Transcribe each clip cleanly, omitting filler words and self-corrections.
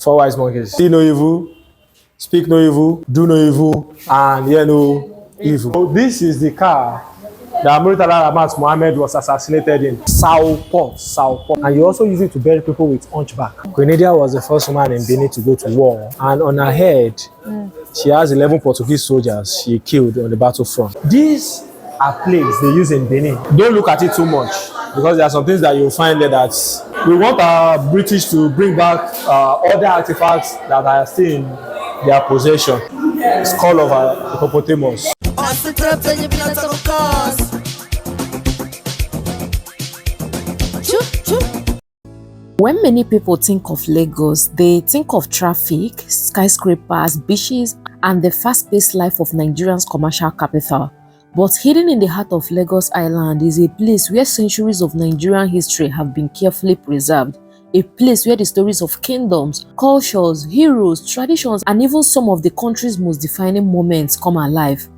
Four wise monkeys. See no evil, speak no evil, do no evil, and hear no evil. So this is the car that Murtala Mohammed was assassinated in. Southport. And you also use it to bury people with hunchback. Grenadier was the first woman in Benin to go to war. And on her head, she has 11 Portuguese soldiers she killed on the battlefront. These are plagues they use in Benin. Don't look at it too much, because there are some things that you'll find there that we want our British to bring back other artifacts that are still in their possession. Skull of a hippopotamus. When many people think of Lagos, they think of traffic, skyscrapers, beaches, and the fast-paced life of Nigeria's commercial capital. But hidden in the heart of Lagos Island is a place where centuries of Nigerian history have been carefully preserved. A place where the stories of kingdoms, cultures, heroes, traditions, and even some of the country's most defining moments come alive.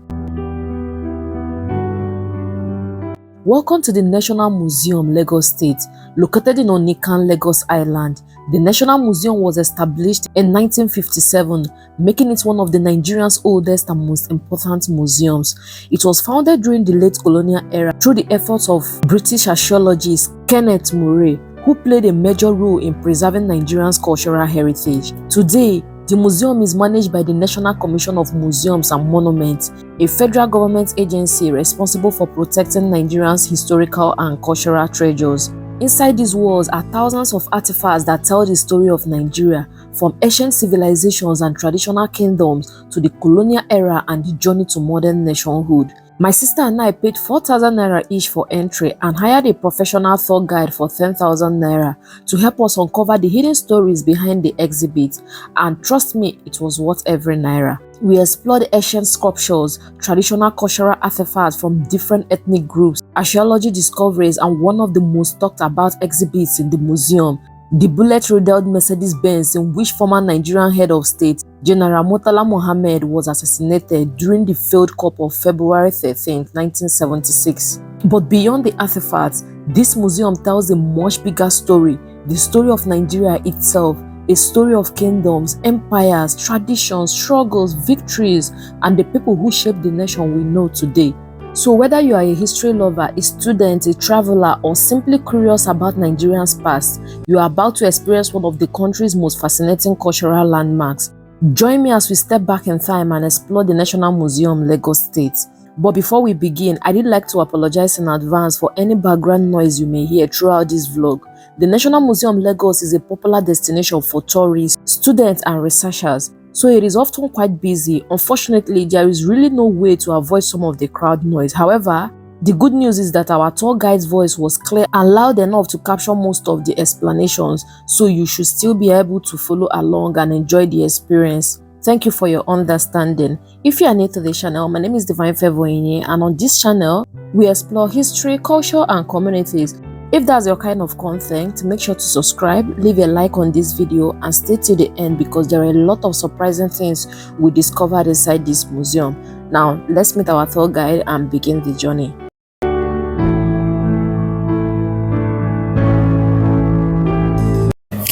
Welcome to the National Museum, Lagos State. Located in Onikan, Lagos Island, the National Museum was established in 1957, making it one of the Nigeria's oldest and most important museums. It was founded during the late colonial era through the efforts of British archaeologist Kenneth Murray, who played a major role in preserving Nigeria's cultural heritage. Today, the museum is managed by the National Commission of Museums and Monuments, a federal government agency responsible for protecting Nigeria's historical and cultural treasures. Inside these walls are thousands of artifacts that tell the story of Nigeria, from ancient civilizations and traditional kingdoms to the colonial era and the journey to modern nationhood. My sister and I paid 4,000 naira each for entry and hired a professional tour guide for 10,000 naira to help us uncover the hidden stories behind the exhibit, and trust me, it was worth every naira. We explored ancient sculptures, traditional cultural artifacts from different ethnic groups, archaeology discoveries, and one of the most talked about exhibits in the museum, the bullet-riddled Mercedes-Benz in which former Nigerian Head of State, General Murtala Mohammed, was assassinated during the failed coup of February 13, 1976. But beyond the artifacts, this museum tells a much bigger story, the story of Nigeria itself, a story of kingdoms, empires, traditions, struggles, victories, and the people who shaped the nation we know today. So whether you are a history lover, a student, a traveler, or simply curious about Nigeria's past, you are about to experience one of the country's most fascinating cultural landmarks. Join me as we step back in time and explore the National Museum, Lagos State. But before we begin, I did like to apologize in advance for any background noise you may hear throughout this vlog. The National Museum Lagos is a popular destination for tourists, students, and researchers, so it is often quite busy. Unfortunately, there is really no way to avoid some of the crowd noise. However, the good news is that our tour guide's voice was clear and loud enough to capture most of the explanations, so you should still be able to follow along and enjoy the experience. Thank you for your understanding. If you are new to the channel, my name is Divine Favor Inye, and on this channel, we explore history, culture, and communities. If that's your kind of content, make sure to subscribe, leave a like on this video, and stay till the end because there are a lot of surprising things we discovered inside this museum. Now, let's meet our tour guide and begin the journey.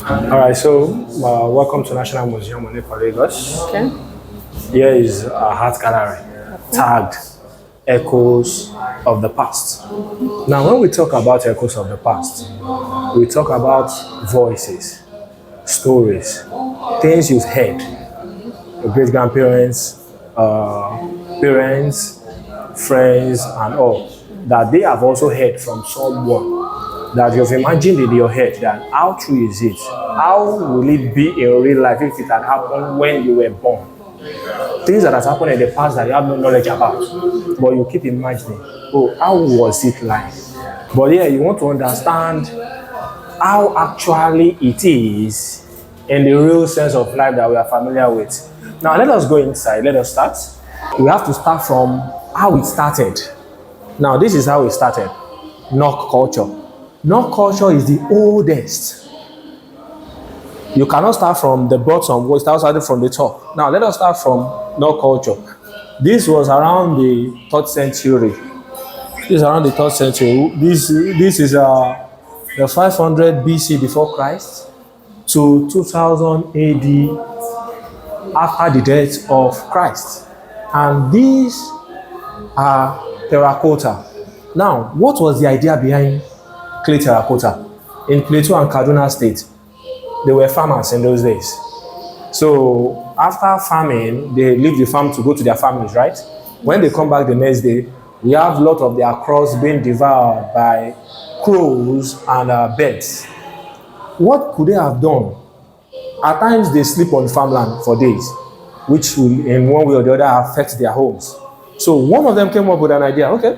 Alright, so welcome to National Museum of Lagos. Okay. Here is a art gallery tagged Echoes of the Past. Now, when we talk about echoes of the past, we talk about voices, stories, things you've heard, your great-grandparents, parents, friends, and all, that they have also heard from someone that you've imagined in your head that how true is it? How will it be in real life if it had happened when you were born? Things that has happened in the past that you have no knowledge about, but you keep imagining, oh, how was it like? But yeah, you want to understand how actually it is in the real sense of life that we are familiar with. Now, let us go inside. Let us start. We have to start from how it started. Now, this is how it started. Nok culture. Nok culture is the oldest. You cannot start from the bottom, we start starting from the top. Now, let us start from Nok culture. This was around the 3rd century. This is around the 3rd century. This is the 500 BC before Christ to 2000 AD after the death of Christ. And these are terracotta. Now, what was the idea behind clay terracotta? In Plateau and Kaduna State, they were farmers in those days. So after farming, they leave the farm to go to their families, right? When they come back the next day, we have a lot of their crops being devoured by crows and birds. What could they have done? At times, they sleep on farmland for days, which will, in one way or the other, affect their homes. So one of them came up with an idea. Okay,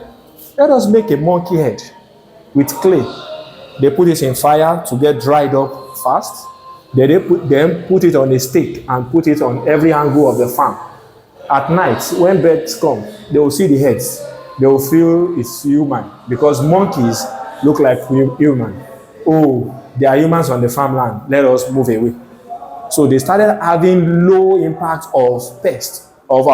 let us make a monkey head with clay. They put it in fire to get dried up fast. Then they put it on a stake and put it on every angle of the farm. At night, when birds come, they will see the heads. They will feel it's human because monkeys look like human. Oh, there are humans on the farmland. Let us move away. So they started having low impact of pests, of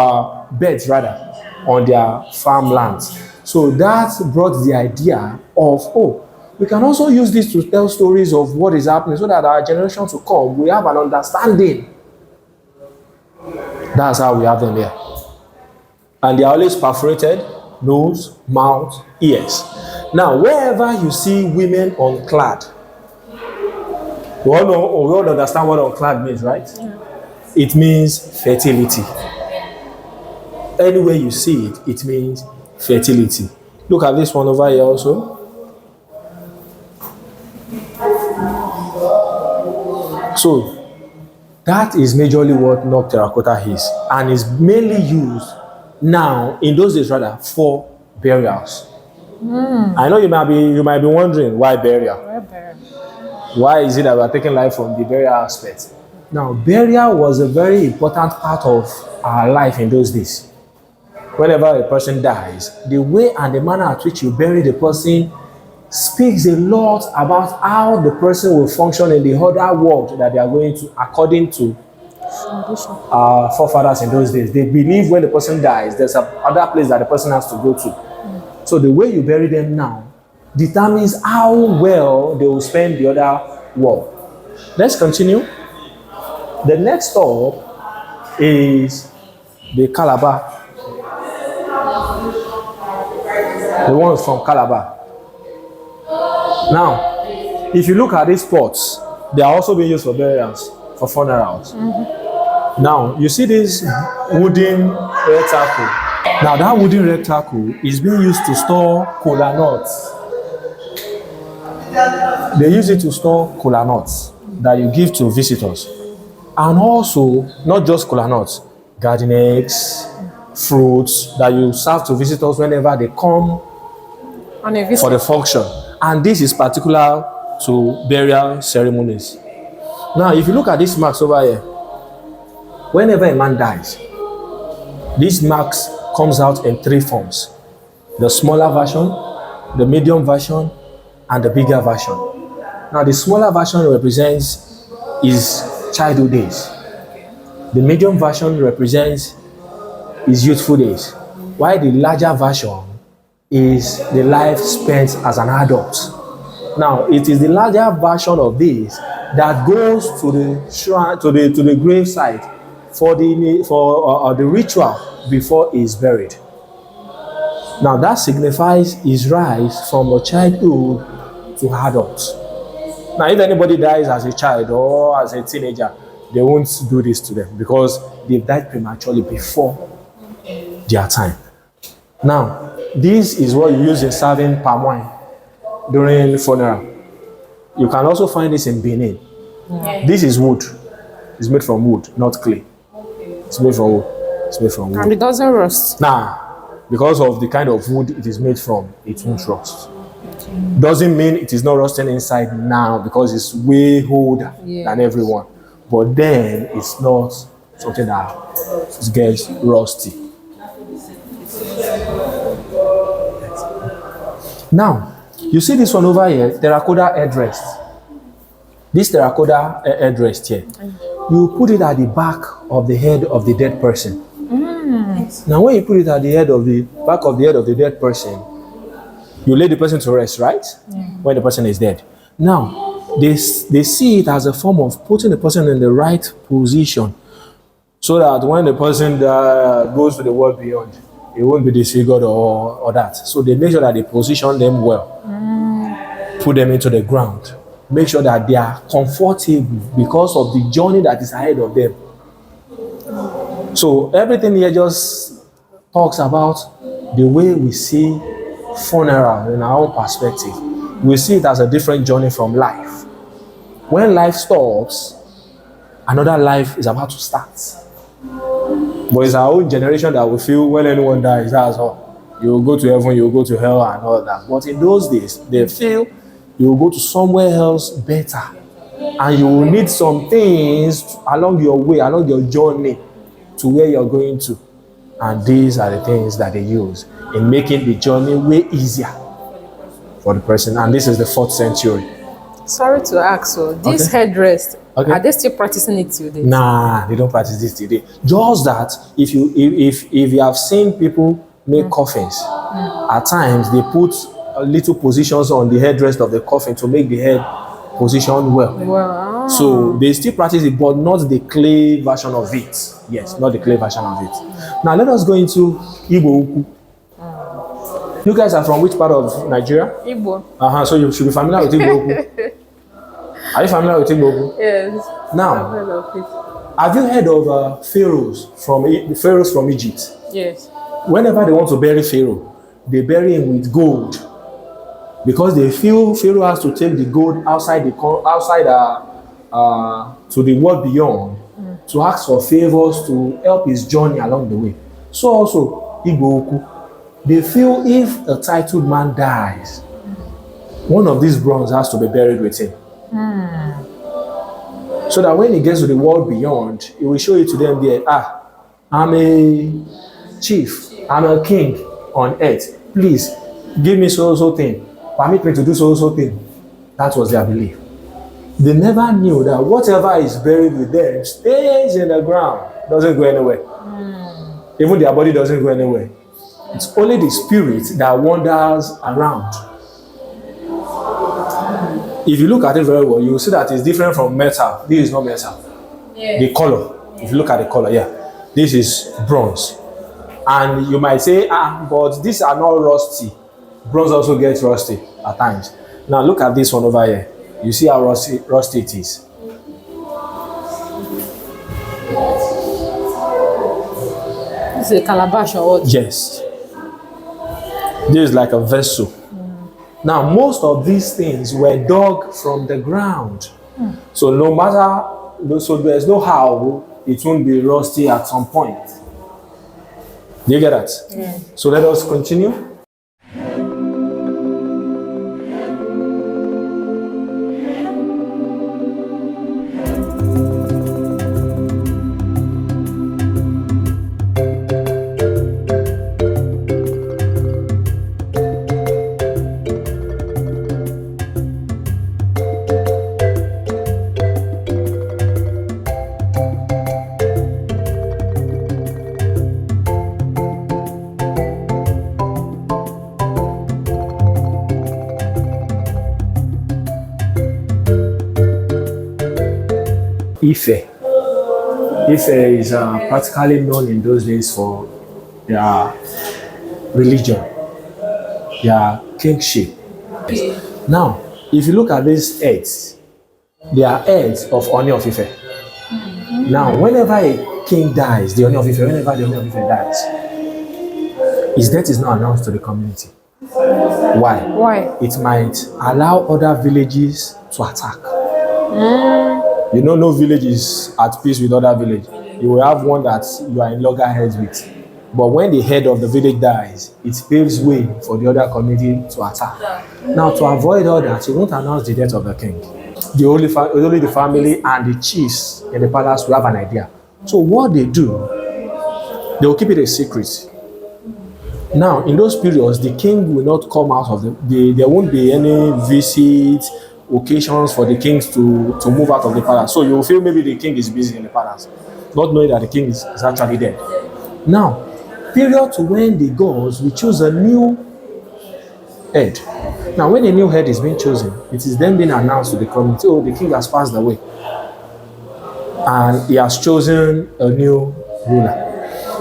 birds rather, on their farmlands. So that brought the idea of, oh, we can also use this to tell stories of what is happening so that our generation to come, we have an understanding. That's how we have them here. And they are always perforated, nose, mouth, ears. Now, wherever you see women unclad, we all understand what unclad means, right? Yeah. It means fertility. Anywhere you see it, it means fertility. Look at this one over here also. So, that is majorly what knock terracotta is, and is mainly used now, in those days rather, for burials. I know you might be wondering why burial. Why is it that we are taking life from the burial aspect? Now, burial was a very important part of our life in those days. Whenever a person dies, the way and the manner at which you bury the person speaks a lot about how the person will function in the other world that they are going to, according to our forefathers in those days. They believe when the person dies, there's another place that the person has to go to. So the way you bury them now determines how well they will spend the other world. Let's continue. The next stop is the Calabar. The ones from Calabar. Now, if you look at these pots, they are also being used for burials, for funerals. Now, you see this wooden receptacle. Now, that wooden receptacle is being used to store kola nuts. They use it to store kola nuts that you give to visitors. And also, not just kola nuts, garden eggs, fruits that you serve to visitors whenever they come for the function. And this is particular to burial ceremonies. Now, if you look at these marks over here, whenever a man dies, these marks comes out in three forms: the smaller version, the medium version, and the bigger version. Now, the smaller version represents his childhood days. The medium version represents his youthful days, while the larger version is the life spent as an adult. Now, it is the larger version of this that goes to the shrine, to the grave site for the ritual before he is buried. Now, that signifies his rise from a childhood to adult. Now, if anybody dies as a child or as a teenager, they won't do this to them because they've died prematurely before their time. Now, this is what you use in serving palm wine during funeral. You can also find this in Benin. This is wood. It's made from wood, not clay. It's made from wood. It's made from wood. And it doesn't rust. Nah, because of the kind of wood it is made from, it won't rust. Doesn't mean it is not rusting inside now because it's way older than everyone. But then it's not something that gets rusty. Now, you see this one over here, terracotta headrest. This terracotta headrest here, you put it at the back of the head of the dead person. Now, when you put it at the back of the head of the dead person, you lay the person to rest, right? When the person is dead. Now, they see it as a form of putting the person in the right position, so that when the person goes to the world beyond, it won't be disfigured or that. So they make sure that they position them well, put them into the ground, make sure that they are comfortable because of the journey that is ahead of them. So everything here just talks about the way we see funeral in our own perspective. We see it as a different journey from life. When life stops, another life is about to start. But it's our own generation that we feel when anyone dies, that's all. You will go to heaven, you will go to hell and all that. But in those days, they feel you will go to somewhere else better. And you will need some things along your way, along your journey to where you're going to. And these are the things that they use in making the journey way easier for the person. And this is the 4th century. Sorry to ask, so this headrest, are they still practicing it today? Nah, they don't practice this today. Just that if you have seen people make coffins, at times they put little positions on the headrest of the coffin to make the head position well. Wow. So they still practice it, but not the clay version of it. Yes, not the clay version of it. Now let us go into Igbo Uku. You guys are from which part of Nigeria? Igbo. So you should be familiar with Igbo Uku. Are you familiar with Igbo Uku? Yes. Now, I've heard of it. have you heard of pharaohs from Egypt? Yes. Whenever they want to bury Pharaoh, they bury him with gold, because they feel Pharaoh has to take the gold outside to the world beyond to ask for favors to help his journey along the way. So also Igbo Uku, they feel if a titled man dies, one of these bronze has to be buried with him. So that when he gets to the world beyond, he will show it to them there. I'm a chief, I'm a king on earth. Please give me so thing. Permit me to do so thing. That was their belief. They never knew that whatever is buried with them stays in the ground, doesn't go anywhere. Even their body doesn't go anywhere. It's only the spirit that wanders around. If you look at it very well, you will see that it's different from metal. This is not metal. Yeah. The color, if you look at the color, this is bronze. And you might say, but these are not rusty. Bronze also gets rusty at times. Now look at this one over here. You see how rusty it is. This is a calabash or what? Yes. This is like a vessel. Now, most of these things were dug from the ground. So no matter, so there's no how it won't be rusty at some point. Do you get that? Yeah. So let us continue. Ife. Ife is practically known in those days for their religion, their kingship. Now, if you look at these heads, they are heads of Oni of Ife. Now, whenever a king dies, the Oni of Ife, whenever the Oni of Ife dies, his death is not announced to the community. Why? Why? It might allow other villages to attack. You know, no village is at peace with other village. You will have one that you are in loggerheads with. But when the head of the village dies, it paves way for the other community to attack. Now, to avoid all that, you won't announce the death of the king. Only the family and the chiefs in the palace will have an idea. So what they do, they will keep it a secret. Now, in those periods, the king will not come out of there won't be any visit, occasions for the kings to move out of the palace. So you will feel maybe the king is busy in the palace, not knowing that the king is actually dead. Now, period to when the gods will choose a new head. Now, when a new head is being chosen, it is then being announced to the community, oh, the king has passed away. And he has chosen a new ruler.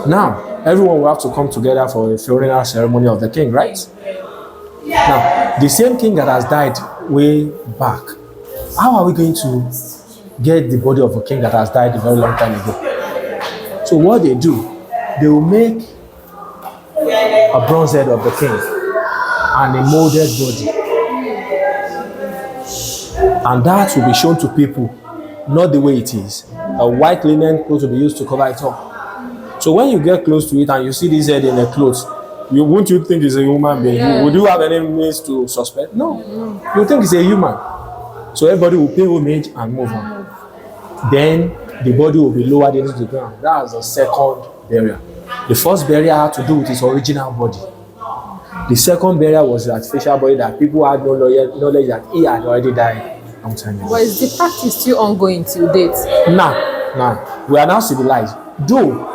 Now, everyone will have to come together for a funeral ceremony of the king, right? Now, the same king that has died way back, how are we going to get the body of a king that has died a very long time ago? So what they do, they will make a bronze head of the king and a molded body. And that will be shown to people, not the way it is. A white linen cloth will be used to cover it up. So when you get close to it and you see this head in a cloth, won't you think it's a human being? Yeah. Would you have any means to suspect? No. You think it's a human. So everybody will pay homage and move on. Then the body will be lowered into the ground. That's the second burial. The first burial had to do with its original body. The second burial was the artificial body that people had no knowledge that he had already died a long time ago. But is the practice still ongoing till date? Nah. We are now civilized. Though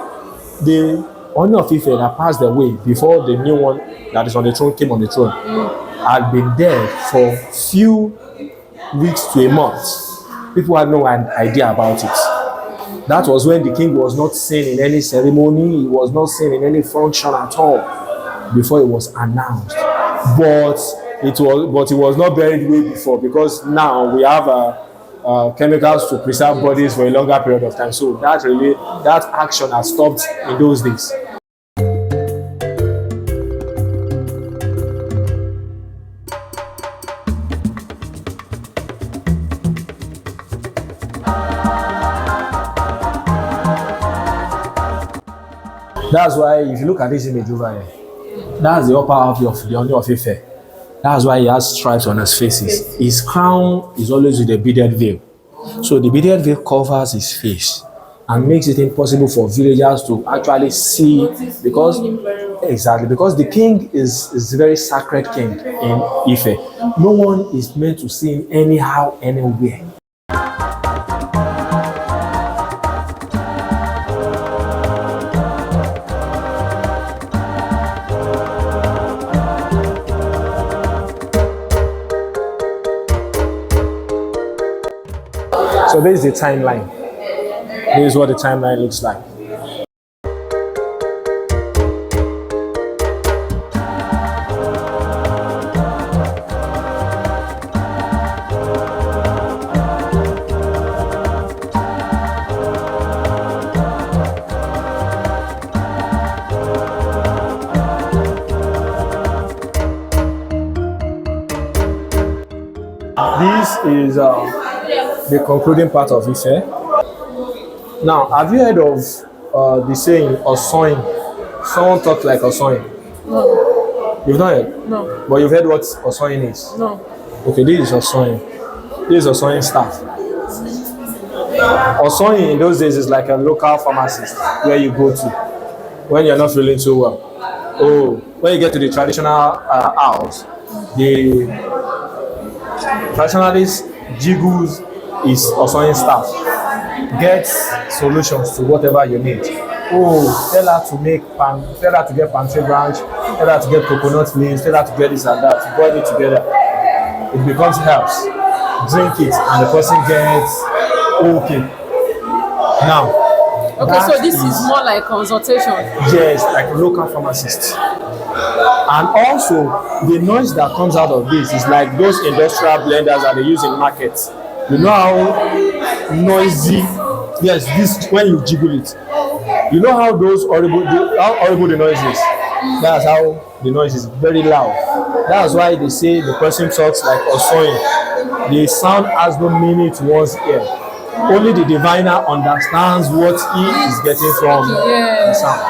the Oni of Ife that passed away before the new one that is on the throne came on the throne had been dead for few weeks to a month. People had no idea about it. That was when the king was not seen in any ceremony, he was not seen in any function at all before it was announced. But it was not buried way before, because now we have chemicals to preserve bodies for a longer period of time. So that action has stopped in those days. That's why if you look at this image over here, that's the upper half of the Oni of Ife. That's why he has stripes on his faces. His crown is always with a beaded veil. So the beaded veil covers his face and makes it impossible for villagers to actually see, because the king is a very sacred king in Ife. No one is meant to see him anyhow, anywhere. So this is the timeline. This is what the timeline looks like. This is the concluding part of Ife. Now, have you heard of the saying Osoin? Someone talks like Osoin. No. You've not heard? No. But you've heard what Osoin is? No. Okay, this is Osoin. This is Osoin staff. Osoin in those days is like a local pharmacist where you go to when you're not feeling so well. Oh, when you get to the traditional house, the traditionalist jiggles is Osoin staff. Get solutions to whatever you need. Oh, tell her to get pantry branch, tell her to get coconut leaves, tell her to get this and that, boil it together. It becomes herbs. Drink it and the person gets okay. Now, okay, so this is more like consultation. Yes, like a local pharmacist. And also, the noise that comes out of this is like those industrial blenders that they use in markets. You know how noisy, yes, this when you jiggle it. You know how horrible the noise is. That's how the noise is very loud. That's why they say the person talks like Osoin. The sound has no meaning to one's ear. Only the diviner understands what he is getting from the sound,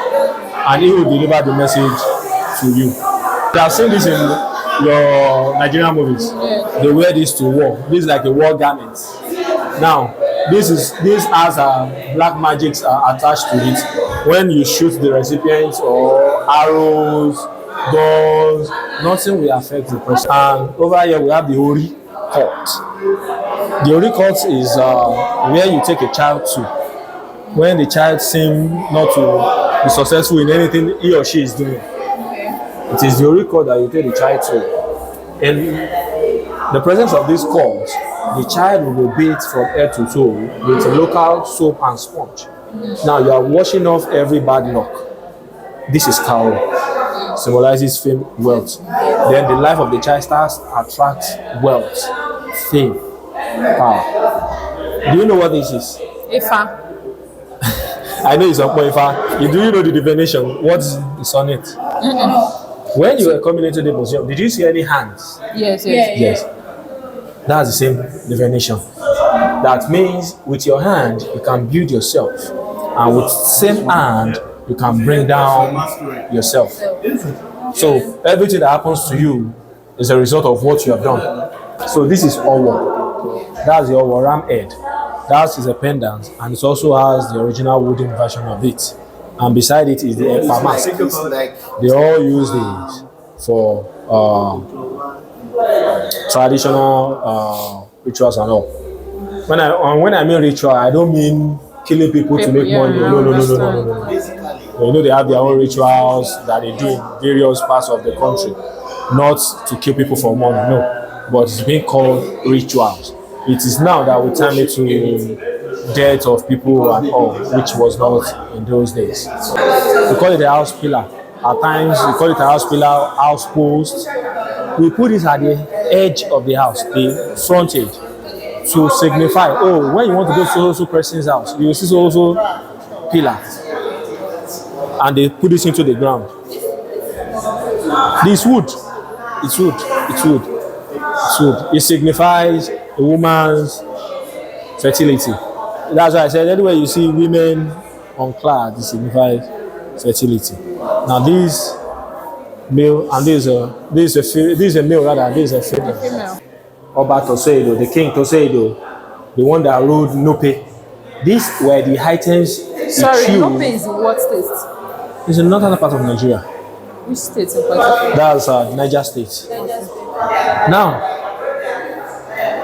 and he will deliver the message to you. You have seen this in your Nigerian movies. They wear this to war. This is like a war garment. Now, this has black magics attached to it. When you shoot the recipient or arrows, guns, nothing will affect the person. And over here we have the Ori cult. The Ori cult is where you take a child to when the child seems not to be successful in anything he or she is doing. It is the Ori cult that you take the child to. In the presence of this corpse, the child will be bathed from head to toe with local soap and sponge. Now you are washing off every bad luck. This is cowrie. Symbolizes fame, wealth. Then the life of the child starts attracts wealth, fame, power. Do you know what this is? Ifa. I know it's a point. Do you know the definition? What is on it? When you were coming into the museum, did you see any hands? Yes. Yes. That's the same definition. That means with your hand, you can build yourself. And with the same hand, you can bring down yourself. So everything that happens to you is a result of what you have done. So this is Owo. That's the Owo ram head. That's his pendant, and it also has the original wooden version of it. And beside it is the Epa mask. They all use these for traditional rituals and all. When I mean ritual, I don't mean killing people to make money. No. You know, they have their own rituals that they do in various parts of the country, not to kill people for money, no. But it's being called rituals. It is now that we turn it to death of people and all, which was not in those days. We call it a house pillar. At times, we call it a house pillar, house post. We put it at the edge of the house, the front edge, to signify, oh, when you want to go to so person's house, you will see also pillar. And they put this into the ground. This wood. It's wood. It signifies a woman's fertility. That's why I said anywhere you see women unclad, it signifies fertility. Now this male and this is a male rather, this is a female. Oba Toseido, the king Toseido, the one that ruled Nope. These were the items. Sorry, Nope is in what state? It's in northern part of Nigeria. Which state in particular? That's Niger State. Now,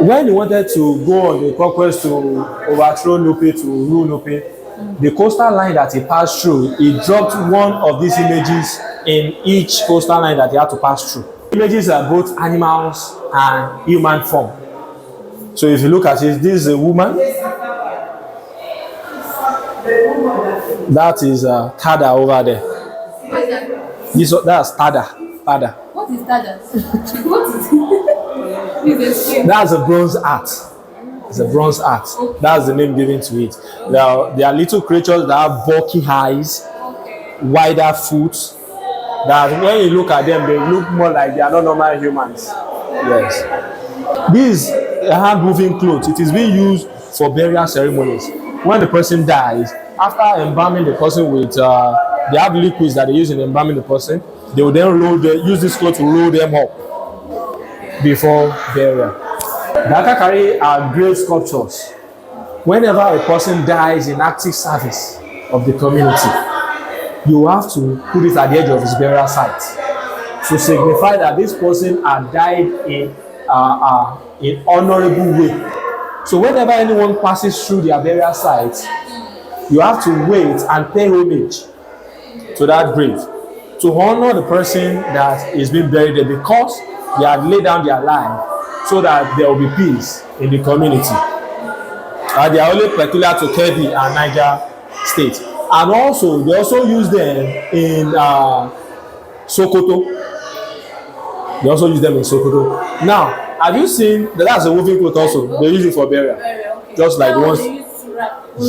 when he wanted to go on the conquest to overthrow Nope, to rule Nope, the coastal line that he passed through, he dropped one of these images in each coastal line that he had to pass through. Images are both animals and human form. So if you look at it, this is a woman. That is Tada over there. That's Tada. What is Tada? What is it? That's a bronze art. It's a bronze art. That's the name given to it. There are little creatures that have bulky eyes, wider foot. That when you look at them, they look more like they are not normal humans. Yes. This hand-woven clothes, it is being used for burial ceremonies. When the person dies, after embalming the person with, they have liquids that they use in embalming the person, they will then use this cloth to roll them up before burial. The Akakari are great sculptures. Whenever a person dies in active service of the community, you have to put it at the edge of his burial site to signify that this person had died in honorable way. So whenever anyone passes through their burial site, you have to wait and pay homage to that grave to honor the person that is being buried there, because they have laid down their life so that there will be peace in the community. They are only peculiar to Kebbi and Niger State. And also, they also use them in Sokoto. They also use them in Sokoto. Now, have you seen that's a woven cloth also? They use it for burial. Just like the ones.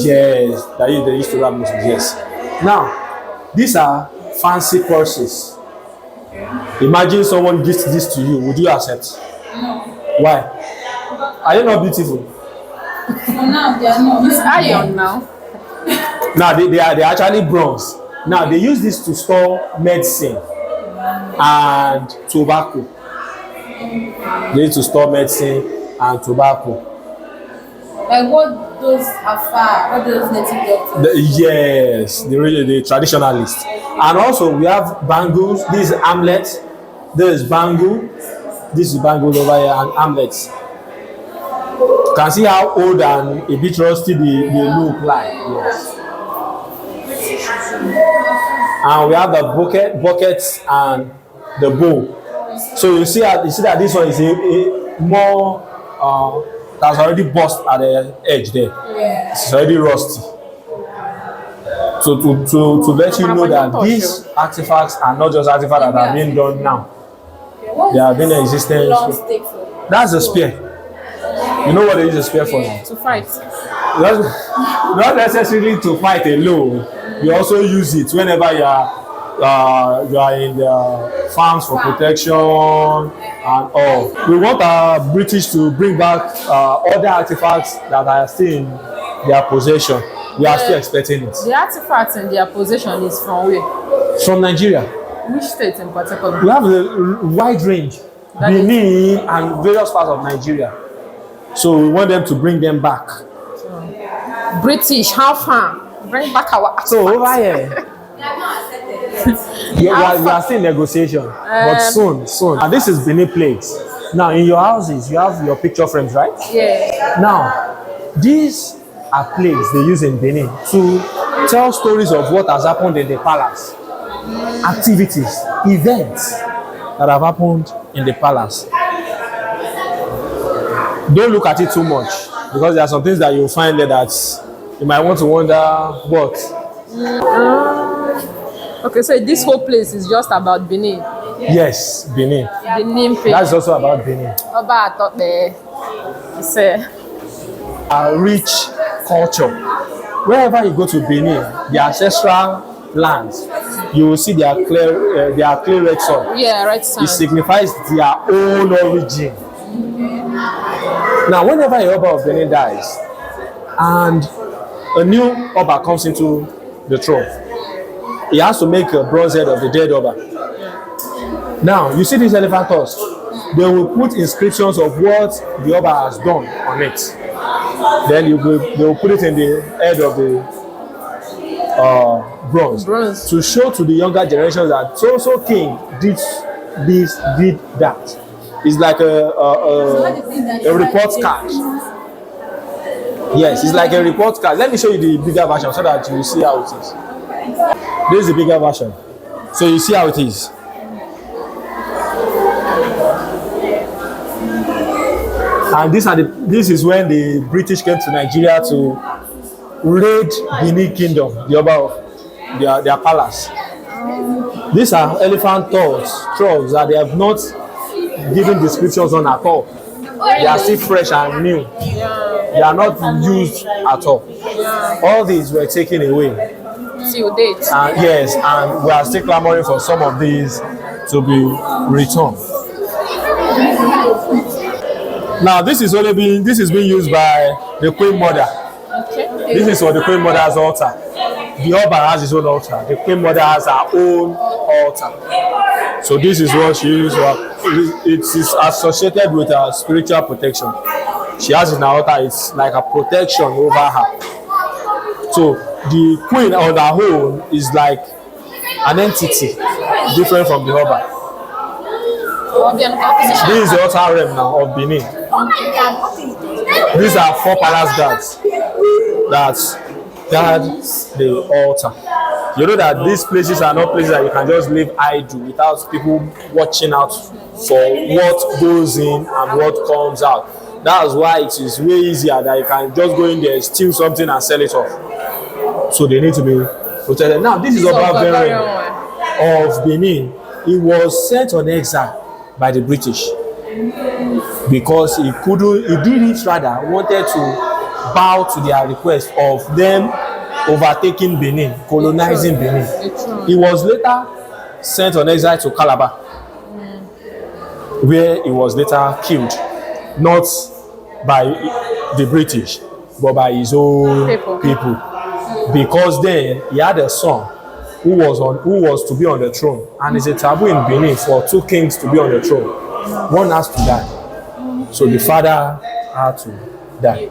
Yes, they used to wrap Muslims. Yes. Now, these are fancy purses. Imagine someone gives this to you. Would you accept? No. Why? Are you not beautiful? No, they are not. It's iron now. Now they are actually bronze. Now they use this to store medicine and tobacco. They need to store medicine and tobacco. Like what those afar, what those native doctors? Yes, the traditionalists. And also we have bangles. This is amulet. This is bangle. This is bangle over here and amulets. You can see how old and a bit rusty they look like. Yes. And we have the buckets and the bowl. So you see that this one is a more that's already bust at the edge there. Yeah. It's already rusty. So to let you know that these artifacts are not just artifacts that are being done now. They have been in existence. Long stick for. That's a spear. You know what they use a spear for now? To fight. Not necessarily to fight alone. You also use it whenever you are in the farms for protection and all. We want our British to bring back other artifacts that are still in their possession. We are still expecting it. The artifacts in their possession is from where? From Nigeria. Which state in particular? We have a wide range. Benin and various parts of Nigeria. So we want them to bring them back. British, how far? Bring back our artifacts. So over here. You are still in negotiation, but soon. And this is Benin plates. Now, in your houses, you have your picture frames, right? Yeah. Now, these are plates they use in Benin to tell stories of what has happened in the palace, activities, events that have happened in the palace. Don't look at it too much because there are some things that you'll find there that you might want to wonder what. Okay, so this whole place is just about Benin. Yes, Benin. Benin place. That's also about Benin. Oba, I thought there. Say. A rich culture. Wherever you go to Benin, the ancestral lands, you will see their clear red soil. Yeah, right. It signifies their own origin. Now, whenever a Oba of Benin dies, and a new Oba comes into the throne, he has to make a bronze head of the dead Oba. Now, you see these elephant tusks, they will put inscriptions of what the Oba has done on it. Then they will put it in the head of the bronze to show to the younger generations that so king did this, did that. It's like a report card. Yes, it's like a report card. Let me show you the bigger version so that you will see how it is. This is the bigger version. So you see how it is. And this is when the British came to Nigeria to raid Benin Kingdom, the Oba of their palace. These are elephant trolls that they have not given descriptions on at all. They are still fresh and new. They are not used at all. All these were taken away. Till date. Yes, and we are still clamoring for some of these to be returned. Now, this is being used by the Queen Mother. Okay. This is for the Queen Mother's altar. The Oba has his own altar. The Queen Mother has her own altar. So this is what she uses. It is associated with her spiritual protection. She has in her altar. It's like a protection over her. So the Queen on her own is like an entity different from the Oba. This is the altar realm now of Benin. These are 4 palace guards that guard the altar. You know that these places are not places that you can just leave idle without people watching out for what goes in and what comes out. That's why it is way easier that you can just go in there, steal something and sell it off. So they need to be protected. Now, this is Oba Benin of Benin. He was sent on exile by the British because he wanted to bow to their request of them overtaking Benin, colonizing Benin. He was later sent on exile to Calabar, where he was later killed, not by the British, but by his own people. Because then he had a son who was to be on the throne, and it's a taboo in Benin for 2 kings to be on the throne. One has to die, so the father had to die.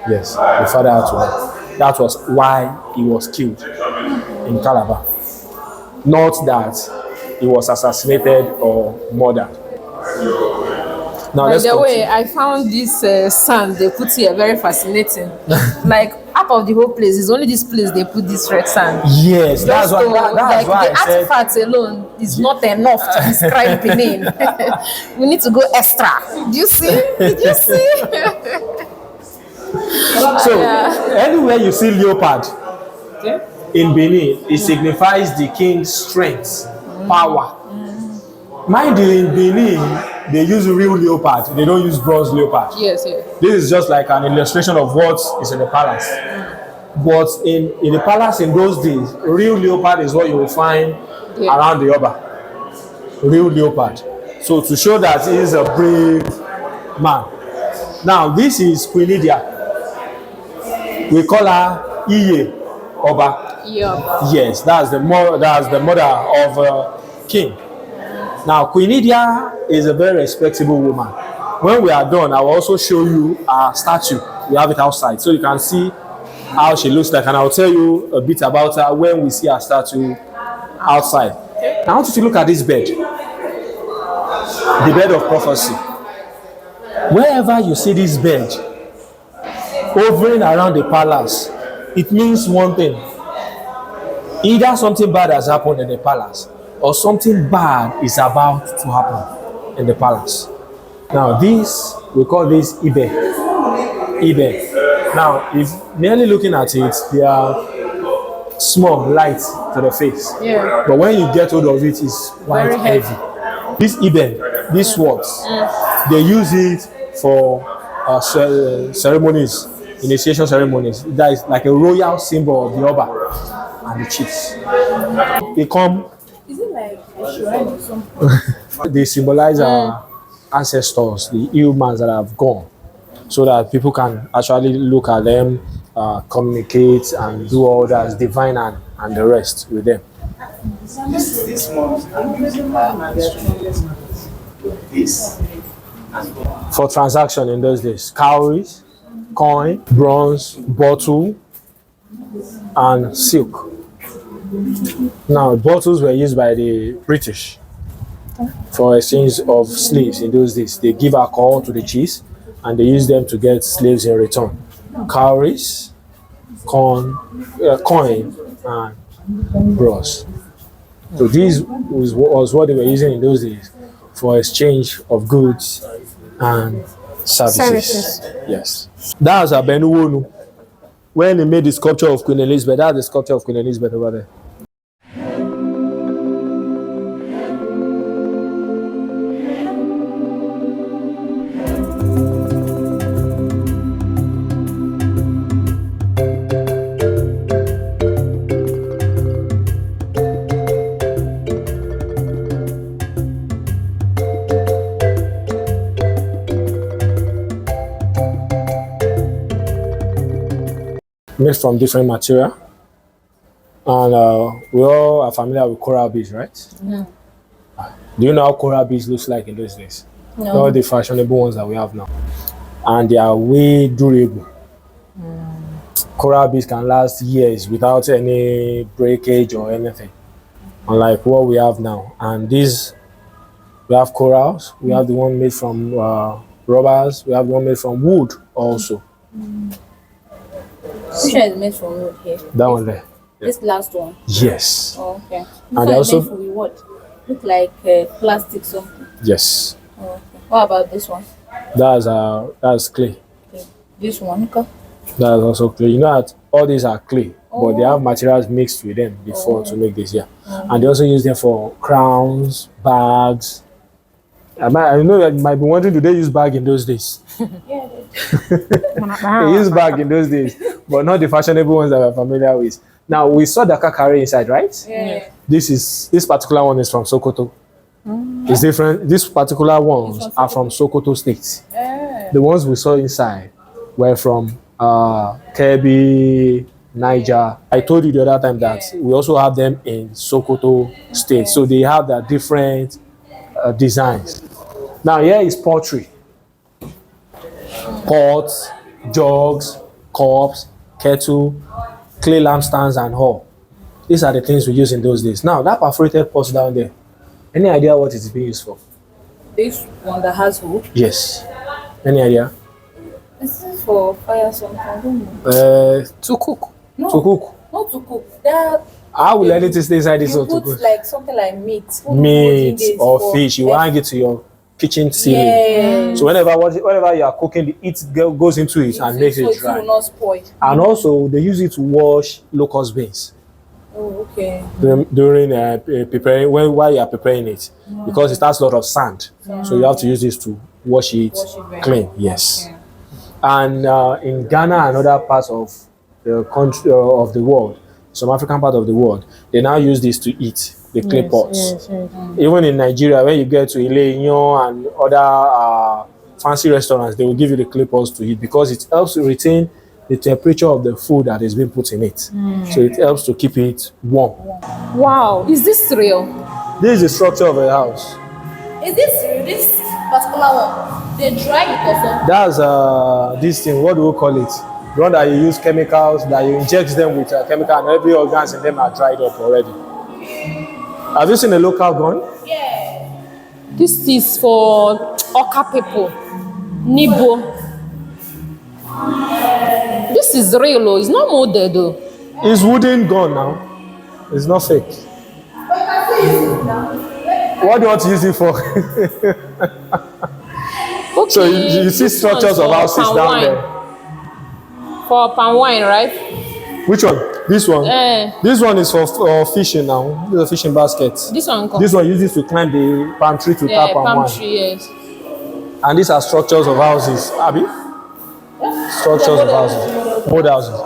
Yes, the father had to die. That was why he was killed in Calabar. Not that he was assassinated or murdered. Now, by the way, I found this sand they put here very fascinating. Like, apart of the whole place. It's only this place they put this red sand. Yes, that's Just why. to, That's like why the I said. artifacts alone is not enough to describe Benin. We need to go extra. Do you see? Did you see? So anywhere you see leopard in Benin, it signifies the king's strength, power. Mind you, in Benin, they use real leopard. They don't use bronze leopard. Yes, yes. This is just like an illustration of what is in the palace. But in the palace in those days, real leopard is what you will find around the Oba. Real leopard. So to show that he is a brave man. Now this is Queen Lydia. We call her Iye Oba. Yeah. Yes, that's the mother of King. Now Queen Lydia is a very respectable woman. When we are done, I will also show you a statue. We have it outside, so you can see how she looks like, and I'll tell you a bit about her when we see her statue outside. I want you to look at this bed, the bed of prophecy. Wherever you see this bed hovering around the palace, it means one thing. Either something bad has happened in the palace, or something bad is about to happen in the palace. Now this, we call this Ibe. Ibe. Now, if merely looking at it, they are small, light to the face. Yeah. But when you get hold of it, it's quite Very heavy. This Ibe, these swords, they use it for ceremonies, initiation ceremonies. That is like a royal symbol of the Oba and the chiefs. They come. Is it like a shrine or something? They symbolize our ancestors, the humans that have gone, so that people can actually look at them, communicate, and do all that divine and the rest with them. This month, I'm using my strongest this. For transaction in those days, cowries, coin, bronze, bottle, and silk. Now, bottles were used by the British for exchange of slaves in those days. They give alcohol to the chiefs and they use them to get slaves in return. Cowries, coin, and bronze. So this was what they were using in those days for exchange of goods and services. Yes. That's a Benuwonu. When they made the sculpture of Queen Elizabeth, that's the sculpture of Queen Elizabeth over there. Made from different material, and we all are familiar with coral beads, right? Do you know how coral beads looks like in those days? No. All the fashionable ones that we have now, and they are way durable. Coral beads can last years without any breakage or anything, unlike what we have now. And these, we have corals, we have the one made from rubbers, we have the one made from wood also. Which one is made from wood here? That one there. This last one. Yes. Oh, okay. This And one also- is made from what? Look like plastic something. Yes. Oh, okay. What about this one? That's clay. Okay. This one, okay. That's also clay. You know that all these are clay, but they have materials mixed with them before to make this. Yeah. And they also use them for crowns, bags. I know that you might be wondering, do they use bag in those days? Yeah. They use bag in those days, but not the fashionable ones that we're familiar with. Now we saw the kakari inside, right? Yeah. This particular one is from Sokoto. It's different. These particular ones are from Sokoto State. The ones we saw inside were from Kebbi, Niger. I told you the other time that we also have them in Sokoto State, so they have their different designs. Now here is pottery. Pots, jugs, cups, kettle, clay lampstands, and all. These are the things we use in those days. Now that perforated pot down there, any idea what it is being used for? This one that has wood. Yes. Any idea? This is for fire something. I don't know. To cook. No, To cook. not to cook. That How will anything stay inside this you one to put cook? like something like meat. Meat or fish, you hang it to your kitchen ceiling. Yeah. So whenever you are cooking, the heat goes into it and makes so it it will dry. not spoil. And also, they use it to wash locust beans Oh, okay. during preparing while you are preparing it, because it has a lot of sand. So you have to use this to wash it very clean. well. Yes. Okay. And in Ghana and other parts of the country of the world, some African part of the world, they now use this to eat the clay pots. Even in Nigeria, when you get to Ile-Iyan and other fancy restaurants, they will give you the clay pots to eat because it helps to retain the temperature of the food that is being put in it. So it helps to keep it warm. Wow. Is this real? This is the structure of a house. Is this particular one? They dry it or something? That's this thing, what do we call it? The one that you use chemicals, that you inject them with chemical, and every organs in them are dried up already. Have you seen a local gun? Yeah. This is for Oka people. Nibo. This is real, oh. It's not molded, though. It's wooden gun now. It's not fake. What do you want to use it for? Okay. So you see this structures one's of for houses palm down wine. there. For palm wine, right? Which one? This one? Eh. This one is for fishing now. This is a fishing basket. This one. This one uses to climb the palm tree to Yeah, tap palm palm wine. tree, yes. And these are structures of houses. Abi? Structures of houses. Old houses.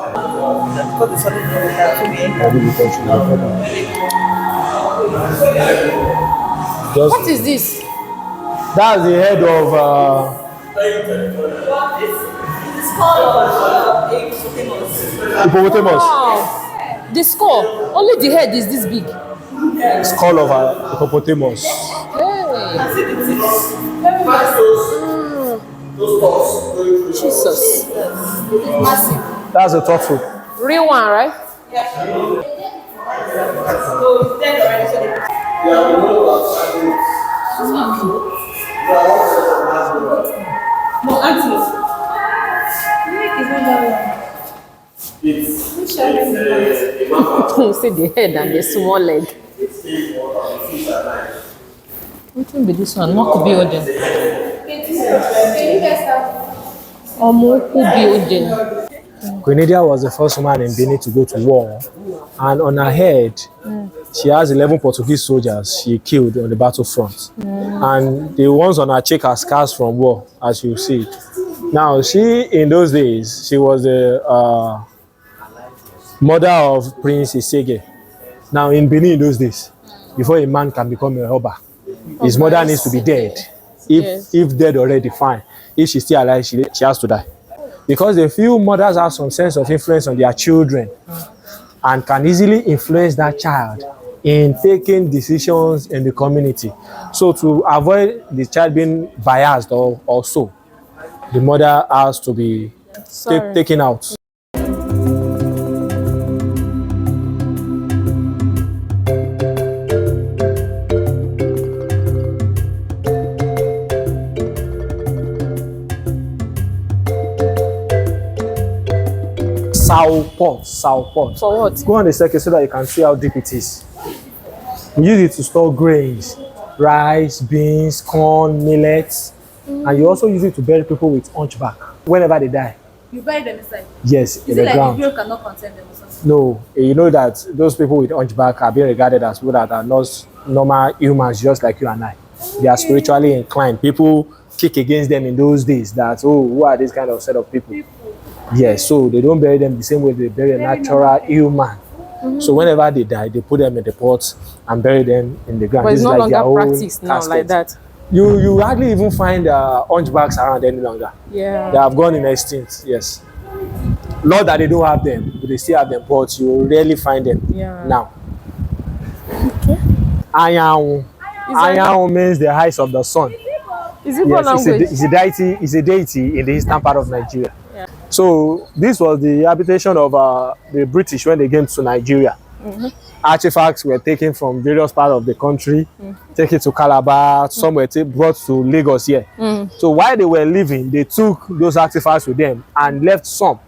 What is this? That's the head of hippopotamus. Wow. The skull. Only the head is this big. Skull of hippopotamus. Hey. Jesus. Massive. That's a turtle. Real one, right? No, Auntie. Is not that You see the head and the small leg. What will be this one? What could be Odin? Omo could be Odin. Grenadier was the first woman in Benin to go to war, and on her head, she has 11 Portuguese soldiers she killed on the battlefront. And the ones on her cheek are scars from war, as you see. Now, in those days, she was the mother of Prince Isege. Now, in Benin in those days, before a man can become a robber, his mother needs to be dead. If dead already, fine. If she's still alive, she has to die. Because they feel mothers have some sense of influence on their children and can easily influence that child in taking decisions in the community. So to avoid the child being biased or so, the mother has to be taken out. Sow pot. For what? Go on the circuit so that you can see how deep it is. We use it to store grains, rice, beans, corn, millets, and you also use it to bury people with hunchback whenever they die. You bury them inside. Yes, Is in it the like ground. the grave cannot contain them or something? No, you know that those people with hunchback are being regarded as people that are not normal humans, just like you and I. They are spiritually inclined. People kick against them in those days that, oh, who are these kind of set of people? Yes, so they don't bury them the same way they bury a natural human. So whenever they die, they put them in the pots and bury them in the ground. But it's This no is like their longer own practiced now casket. like that. You hardly even find hunchbacks around any longer. Yeah. They have gone in extinct, yes. Not that they don't have them, but they still have them, but you rarely find them now. Okay. Ayahu means the eyes of the sun. Is it Yes, language? it's a deity in the eastern part of Nigeria. Yeah. So this was the habitation of the British when they came to Nigeria. artifacts were taken from various parts of the country, taken to Calabar, some were brought to Lagos here. So while they were leaving, they took those artifacts with them and left some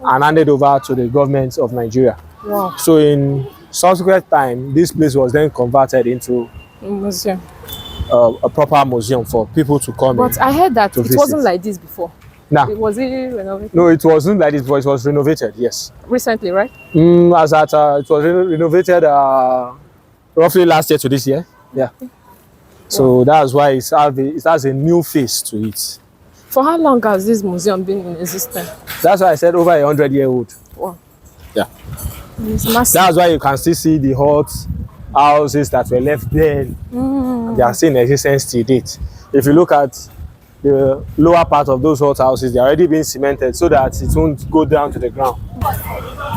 and handed over to the government of Nigeria. Wow. So in subsequent time, this place was then converted into Museum. a proper museum for people to come in. But I heard that it visit. wasn't like this before. Nah. Was it renovated? No, it wasn't like this, but it was renovated, yes. Recently, right? It was renovated roughly last year to this year. Yeah. So that's why it has a new face to it. For how long has this museum been in existence? That's why I said over 100-year-old. Wow. Yeah. It's massive. That's why you can still see the hut houses that were left then. They are still in existence till date. If you look at the lower part of those hut houses, they're already being cemented so that it won't go down to the ground.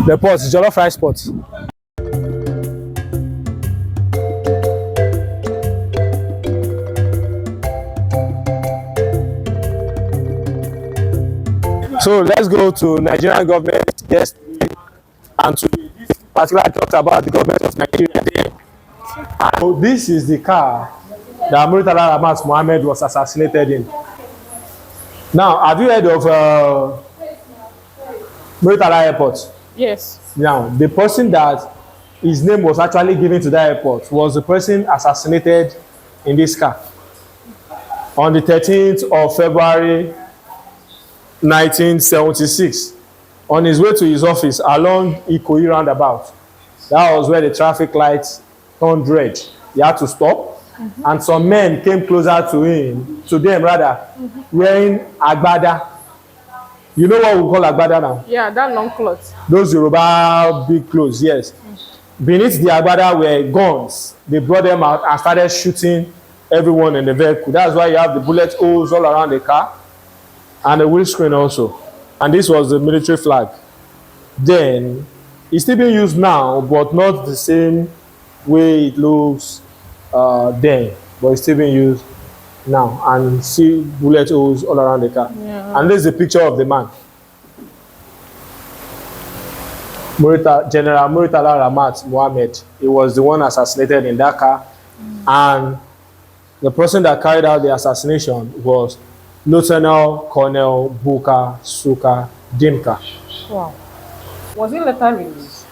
The pot, jollof rice pot. So let's go to Nigerian government, yes, and to this particular talk about the government of Nigeria. So this is the car that Murtala Mohammed was assassinated in. Now, have you heard of Murtala Airport? Yes. Now, the person that his name was actually given to that airport was the person assassinated in this car on the 13th of February 1976 on his way to his office along Ikoyi roundabout. That was where the traffic lights turned red. He had to stop, and some men came closer to them rather, wearing agbada. You know what we call agbada now? Yeah, that long cloth. Those Yoruba big clothes, yes. Beneath the agbada were guns. They brought them out and started shooting everyone in the vehicle. That's why you have the bullet holes all around the car and the windscreen also. And this was the military flag. Then it's still being used now, but not the same way it looks then. But it's still being used now, and see bullet holes all around the car. Yeah. And this is a picture of the man. General Murtala Mohammed. He was the one assassinated in that car. And the person that carried out the assassination was Lieutenant Colonel Buka Suka Dimka. Wow. Was it later released?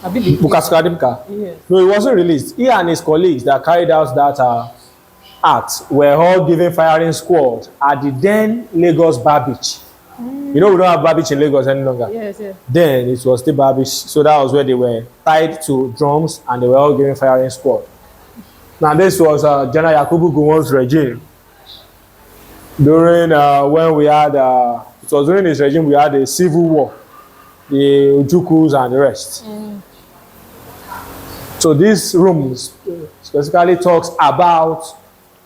Buka Suka Dimka? Yes. No, he wasn't released. He and his colleagues that carried out that act were all given firing squad at the then Lagos Bar Beach. You know, we don't have Bar Beach in Lagos any longer. Yes, yes. Then it was the Bar Beach. So that was where they were tied to drums and they were all given firing squad. Now this was General Yakubu Gowon's regime. During when we had, it was during his regime we had a civil war, the Ojukus and the rest. So this room specifically talks about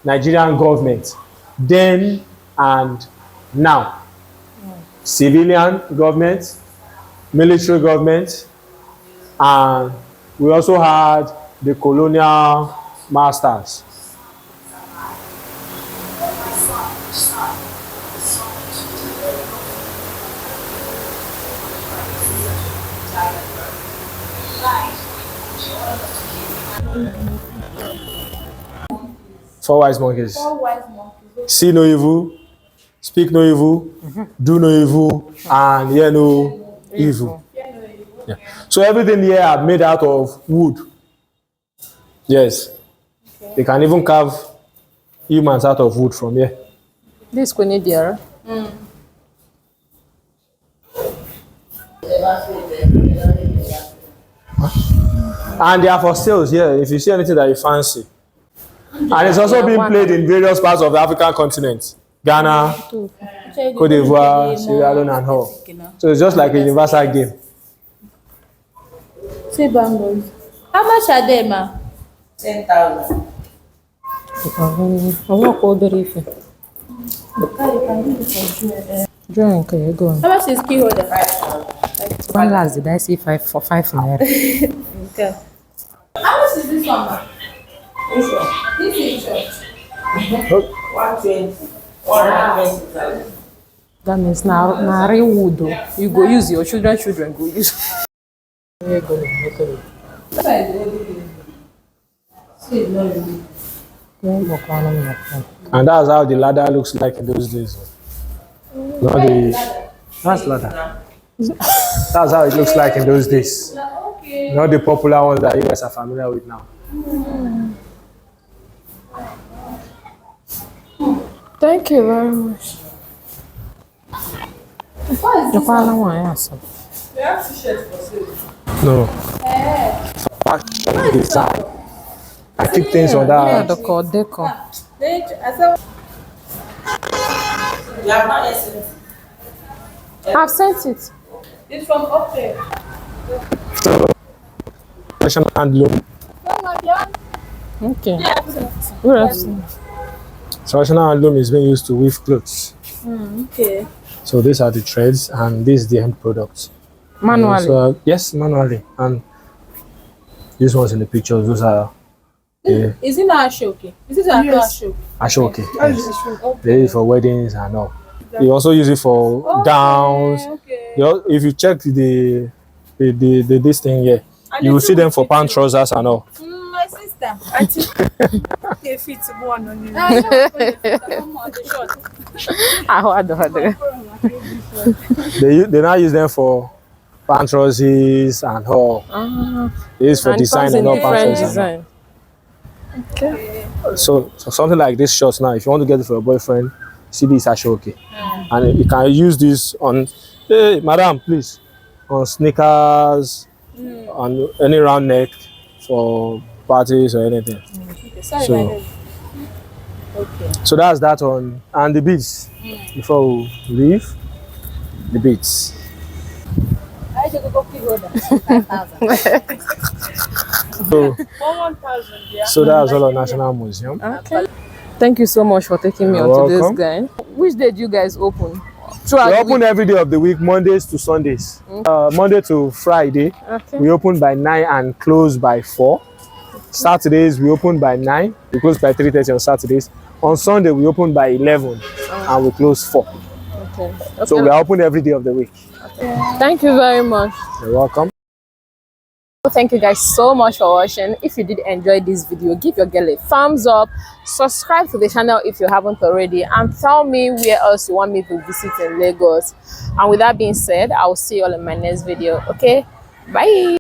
Nigerian government then and now. Civilian government, military government, and we also had the colonial masters. Four wise monkeys. 4 wise monkeys. See no evil, speak no evil, do no evil, and hear no evil. Yeah. So everything here are made out of wood. Yes. Okay. They can even carve humans out of wood from here. This is Quinidia. And they are for sales here, if you see anything that you fancy. And it's also being played in various parts of the African continent. Ghana, Cote d'Ivoire, Sierra Leone, and all. So it's just like a universal game. Say bangles. How much are they, ma? 10,000. How much is key holder? 5,000. One last did I see 5 for 5 naira? Okay. How much is this one, ma? This one. This is short. 120. 120,000. That means now real wood. You go use your children go use. That's why it's only so it's not really. And that's how the ladder looks like in those days. Not the that's ladder. That's how it looks like in those days. Okay. Not the popular ones that you guys are familiar with now. Thank you very much. What is this one? Yes. We have t-shirts for sale. No. Eh. Design. I keep things on Yeah, that. deco. I said, You have not yet sent it. I've sent it. it's from up there. National handloom. Oh my God. Okay. Yeah, I've sent it. Where else? Traditional handloom is being used to weave clothes. Okay. So these are the threads and this is the end product. Manually. So, yes, manually. And these ones in the pictures, those are the Is it not Ashoki? Is it not Ashoki? ashoke. Yes. Okay. They use it for weddings and all. They also use it for gowns. Okay. If you check the this thing here, you will see them for pant trousers and all. My sister. I think they fit one on you. Come on, the short. I don't. They now use them for pant trousers and all. They use for And design comes and in all pant different trousers. And design. all. So something like this shorts now, if you want to get it for your boyfriend, see this ashoke. And you can use this on, hey, madam, please, on sneakers, on any round neck for parties or anything. Okay, sorry, So- my name. Okay. So that's that one. And the beads, before we leave, the beads. I should go key holder. 5,000. So, 1,000, yeah. so that's all on National Museum. Okay. Thank you so much for taking me You're on to welcome. this guy. Which day do you guys open? We Throughout the open week? every day of the week, Mondays to Sundays. Monday to Friday, Okay. we open by 9 and close by 4. Saturdays, we open by 9. We close by 3:30 on Saturdays. On Sunday, we open by 11 and we close 4. Okay. So we are open every day of the week. Thank you very much. You're welcome. Thank you guys so much for watching. If you did enjoy this video, give your girl a thumbs up, subscribe to the channel if you haven't already, and tell me where else you want me to visit in Lagos. And with that being said, I will see you all in my next video. Okay, bye.